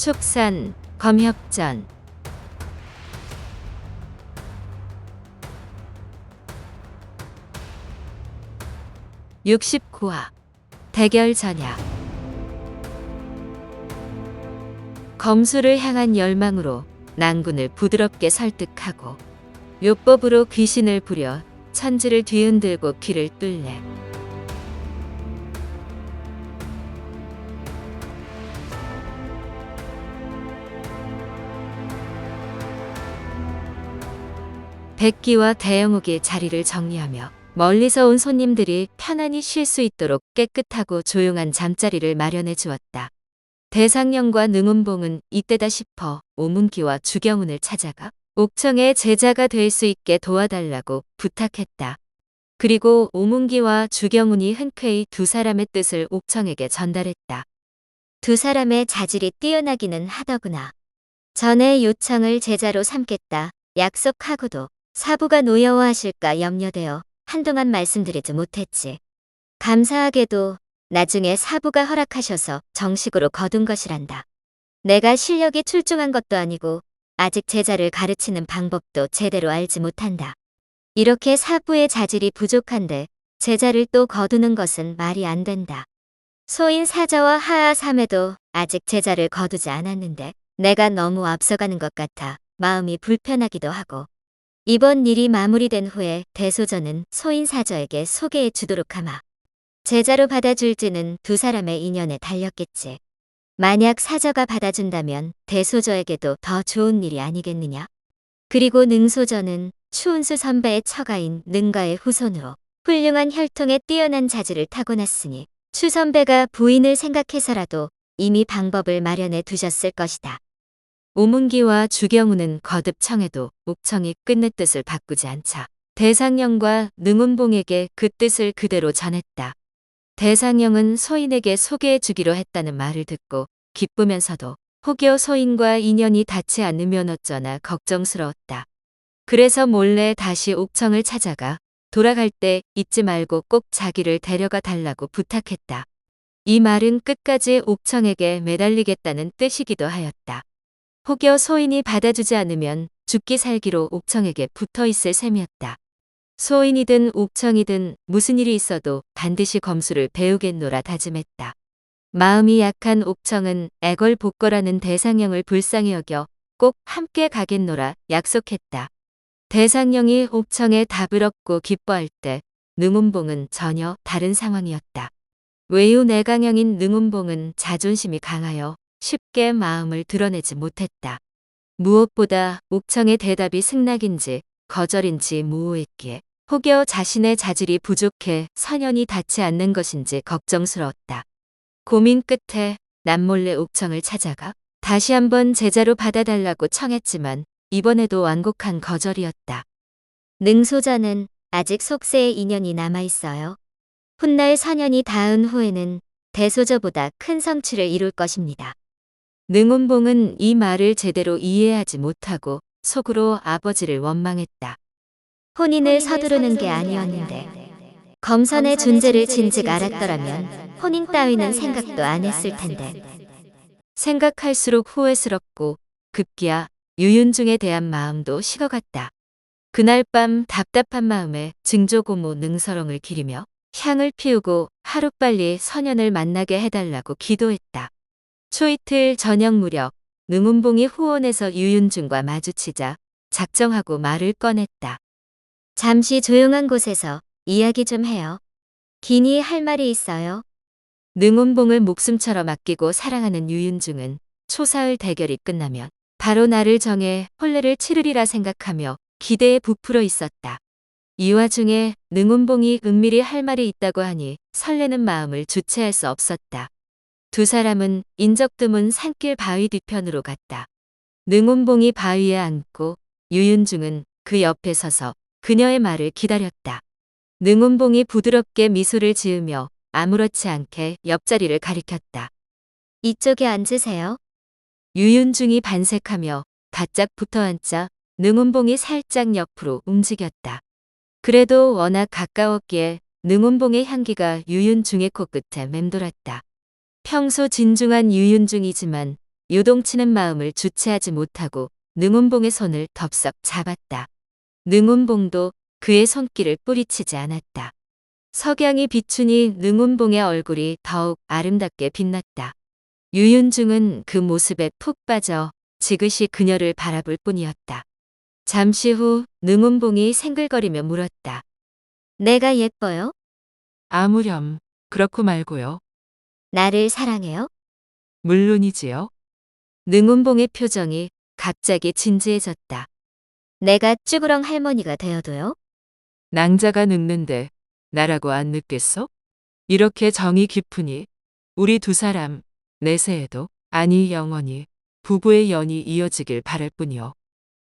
축산, 검협전. 69화 대결 전야. 검수를 향한 열망으로 난군을 부드럽게 설득하고 요법으로 귀신을 부려 천지를 뒤흔들고 귀를 뚫네. 백기와 대영욱이 자리를 정리하며 멀리서 온 손님들이 편안히 쉴 수 있도록 깨끗하고 조용한 잠자리를 마련해 주었다. 대상령과 능운봉은 이때다 싶어 오문기와 주경운을 찾아가 옥청의 제자가 될 수 있게 도와달라고 부탁했다. 그리고 오문기와 주경운이 흔쾌히 두 사람의 뜻을 옥청에게 전달했다. 두 사람의 자질이 뛰어나기는 하더구나. 전에 요청을 제자로 삼겠다 약속하고도 사부가 노여워하실까 염려되어 한동안 말씀드리지 못했지. 감사하게도 나중에 사부가 허락하셔서 정식으로 거둔 것이란다. 내가 실력이 출중한 것도 아니고 아직 제자를 가르치는 방법도 제대로 알지 못한다. 이렇게 사부의 자질이 부족한데 제자를 또 거두는 것은 말이 안 된다. 소인 사자와 하하 삼에도 아직 제자를 거두지 않았는데 내가 너무 앞서가는 것 같아 마음이 불편하기도 하고, 이번 일이 마무리된 후에 대소전은 소인 사저에게 소개해 주도록 하마. 제자로 받아줄지는 두 사람의 인연에 달렸겠지. 만약 사저가 받아준다면 대소저에게도 더 좋은 일이 아니겠느냐. 그리고 능소저는 추운수 선배의 처가인 능가의 후손으로 훌륭한 혈통에 뛰어난 자질을 타고났으니 추 선배가 부인을 생각해서라도 이미 방법을 마련해 두셨을 것이다. 오문기와 주경운은 거듭 청해도 옥청이 끝내 뜻을 바꾸지 않자 대상령과 능운봉에게 그 뜻을 그대로 전했다. 대상령은 소인에게 소개해 주기로 했다는 말을 듣고 기쁘면서도 혹여 소인과 인연이 닿지 않으면 어쩌나 걱정스러웠다. 그래서 몰래 다시 옥청을 찾아가 돌아갈 때 잊지 말고 꼭 자기를 데려가 달라고 부탁했다. 이 말은 끝까지 옥청에게 매달리겠다는 뜻이기도 하였다. 혹여 소인이 받아주지 않으면 죽기 살기로 옥청에게 붙어 있을 셈이었다. 소인이든 옥청이든 무슨 일이 있어도 반드시 검수를 배우겠노라 다짐했다. 마음이 약한 옥청은 애걸복걸하는 대상령을 불쌍히 여겨 꼭 함께 가겠노라 약속했다. 대상령이 옥청의 답을 얻고 기뻐할 때 능운봉은 전혀 다른 상황이었다. 외유 내강형인 능운봉은 자존심이 강하여 쉽게 마음을 드러내지 못했다. 무엇보다 옥청의 대답이 승낙인지 거절인지 모호했기에 혹여 자신의 자질이 부족해 선연이 닿지 않는 것인지 걱정스러웠다. 고민 끝에 남몰래 옥청을 찾아가 다시 한번 제자로 받아달라고 청했지만 이번에도 완곡한 거절이었다. 능소자는 아직 속세의 인연이 남아있어요. 훗날 선연이 닿은 후에는 대소저보다 큰 성취를 이룰 것입니다. 능운봉은 이 말을 제대로 이해하지 못하고 속으로 아버지를 원망했다. 혼인을 서두르는 게 아니었는데 검선의 존재를 진즉 알았더라면 혼인 따위는 생각도 안 했을 텐데. 생각할수록 후회스럽고 급기야 유윤중에 대한 마음도 식어갔다. 그날 밤 답답한 마음에 증조고모 능서렁을 기리며 향을 피우고 하루빨리 선연을 만나게 해달라고 기도했다. 초이틀 저녁 무렵 능운봉이 후원에서 유윤중과 마주치자 작정하고 말을 꺼냈다. 잠시 조용한 곳에서 이야기 좀 해요. 기니 할 말이 있어요. 능운봉을 목숨처럼 아끼고 사랑하는 유윤중은 초사을 대결이 끝나면 바로 나를 정해 혼례를 치르리라 생각하며 기대에 부풀어 있었다. 이 와중에 능운봉이 은밀히 할 말이 있다고 하니 설레는 마음을 주체할 수 없었다. 두 사람은 인적 드문 산길 바위 뒤편으로 갔다. 능운봉이 바위에 앉고 유윤중은 그 옆에 서서 그녀의 말을 기다렸다. 능운봉이 부드럽게 미소를 지으며 아무렇지 않게 옆자리를 가리켰다. 이쪽에 앉으세요. 유윤중이 반색하며 바짝 붙어앉자 능운봉이 살짝 옆으로 움직였다. 그래도 워낙 가까웠기에 능운봉의 향기가 유윤중의 코끝에 맴돌았다. 평소 진중한 유윤중이지만 요동치는 마음을 주체하지 못하고 능운봉의 손을 덥석 잡았다. 능운봉도 그의 손길을 뿌리치지 않았다. 석양이 비추니 능운봉의 얼굴이 더욱 아름답게 빛났다. 유윤중은 그 모습에 푹 빠져 지그시 그녀를 바라볼 뿐이었다. 잠시 후 능운봉이 생글거리며 물었다. 내가 예뻐요? 아무렴, 그렇고 말고요. 나를 사랑해요? 물론이지요. 능운봉의 표정이 갑자기 진지해졌다. 내가 쭈구렁 할머니가 되어도요? 낭자가 늙는데 나라고 안 늙겠어? 이렇게 정이 깊으니 우리 두 사람 내세에도 아니 영원히 부부의 연이 이어지길 바랄 뿐이요.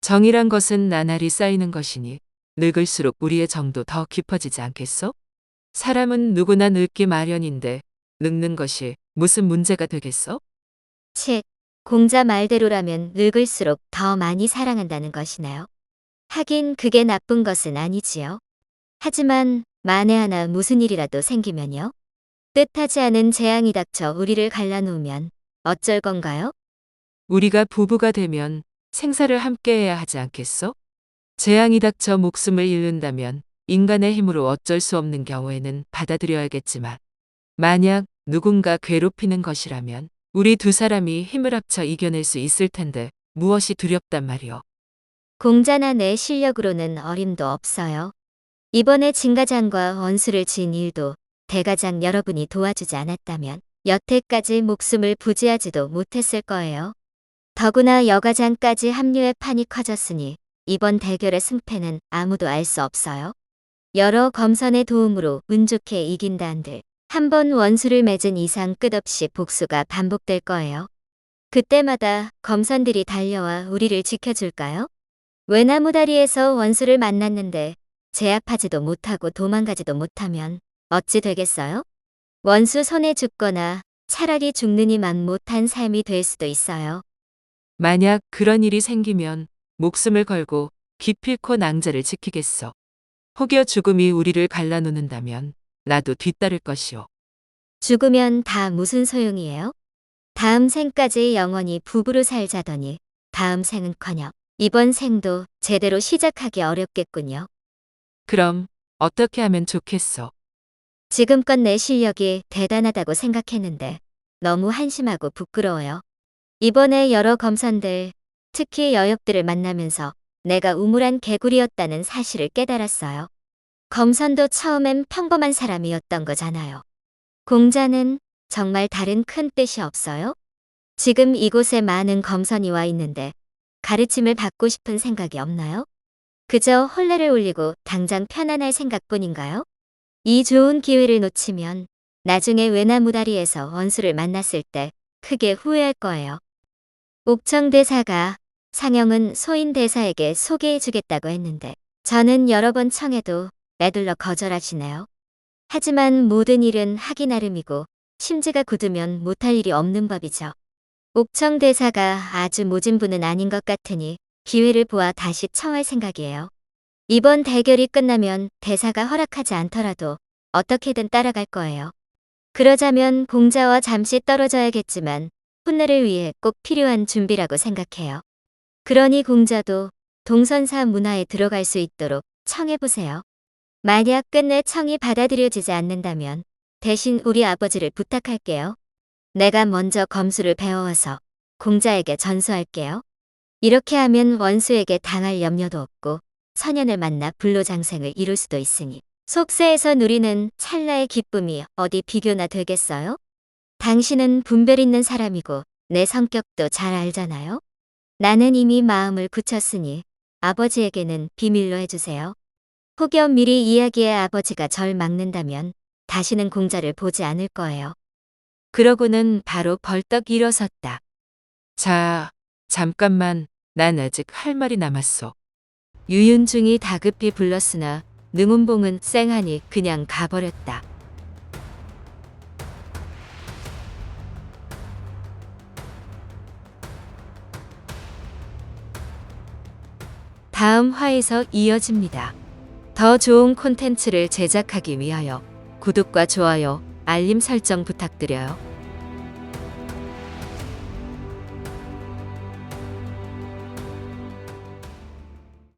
정이란 것은 나날이 쌓이는 것이니 늙을수록 우리의 정도 더 깊어지지 않겠소? 사람은 누구나 늙기 마련인데 늙는 것이 무슨 문제가 되겠어? 치, 공자 말대로라면 늙을수록 더 많이 사랑한다는 것이나요? 하긴 그게 나쁜 것은 아니지요. 하지만 만에 하나 무슨 일이라도 생기면요? 뜻하지 않은 재앙이 닥쳐 우리를 갈라놓으면 어쩔 건가요? 우리가 부부가 되면 생사를 함께해야 하지 않겠소? 재앙이 닥쳐 목숨을 잃는다면 인간의 힘으로 어쩔 수 없는 경우에는 받아들여야겠지만 만약 누군가 괴롭히는 것이라면 우리 두 사람이 힘을 합쳐 이겨낼 수 있을 텐데 무엇이 두렵단 말이오. 공자나 내 실력으로는 어림도 없어요. 이번에 진가장과 원수를 지은 일도 대가장 여러분이 도와주지 않았다면 여태까지 목숨을 부지하지도 못했을 거예요. 더구나 여가장까지 합류해 판이 커졌으니 이번 대결의 승패는 아무도 알 수 없어요. 여러 검선의 도움으로 운 좋게 이긴다 한들 한 번 원수를 맺은 이상 끝없이 복수가 반복될 거예요. 그때마다 검선들이 달려와 우리를 지켜줄까요? 외나무다리에서 원수를 만났는데 제압하지도 못하고 도망가지도 못하면 어찌 되겠어요? 원수 손에 죽거나 차라리 죽느니만 못한 삶이 될 수도 있어요. 만약 그런 일이 생기면 목숨을 걸고 기필코 낭자를 지키겠어. 혹여 죽음이 우리를 갈라놓는다면 나도 뒤따를 것이오. 죽으면 다 무슨 소용이에요? 다음 생까지 영원히 부부로 살자더니 다음 생은커녕 이번 생도 제대로 시작하기 어렵겠군요. 그럼 어떻게 하면 좋겠어? 지금껏 내 실력이 대단하다고 생각했는데 너무 한심하고 부끄러워요. 이번에 여러 검선들, 특히 여역들을 만나면서 내가 우물한 개구리였다는 사실을 깨달았어요. 검선도 처음엔 평범한 사람이었던 거잖아요. 공자는 정말 다른 큰 뜻이 없어요? 지금 이곳에 많은 검선이 와 있는데 가르침을 받고 싶은 생각이 없나요? 그저 혼례를 올리고 당장 편안할 생각뿐인가요? 이 좋은 기회를 놓치면 나중에 외나무다리에서 원수를 만났을 때 크게 후회할 거예요. 옥청대사가 상영은 소인대사에게 소개해주겠다고 했는데 저는 여러 번 청해도 애둘러 거절하시네요. 하지만 모든 일은 하기 나름이고 심지가 굳으면 못할 일이 없는 법이죠. 옥청대사가 아주 모진 분은 아닌 것 같으니 기회를 보아 다시 청할 생각이에요. 이번 대결이 끝나면 대사가 허락하지 않더라도 어떻게든 따라갈 거예요. 그러자면 공자와 잠시 떨어져야겠지만 혼례를 위해 꼭 필요한 준비라고 생각해요. 그러니 공자도 동선사 문화에 들어갈 수 있도록 청해보세요. 만약 끝내 청이 받아들여지지 않는다면 대신 우리 아버지를 부탁할게요. 내가 먼저 검수를 배워와서 공자에게 전수할게요. 이렇게 하면 원수에게 당할 염려도 없고 선연을 만나 불로장생을 이룰 수도 있으니 속세에서 누리는 찰나의 기쁨이 어디 비교나 되겠어요? 당신은 분별 있는 사람이고 내 성격도 잘 알잖아요. 나는 이미 마음을 굳혔으니 아버지에게는 비밀로 해주세요. 혹여 미리 이야기해 아버지가 절 막는다면 다시는 공자를 보지 않을 거예요. 그러고는 바로 벌떡 일어섰다. 자, 잠깐만, 난 아직 할 말이 남았어. 유윤중이 다급히 불렀으나 능운봉은 쌩하니 그냥 가버렸다. 다음 화에서 이어집니다. 더 좋은 콘텐츠를 제작하기 위하여 구독과 좋아요, 알림 설정 부탁드려요.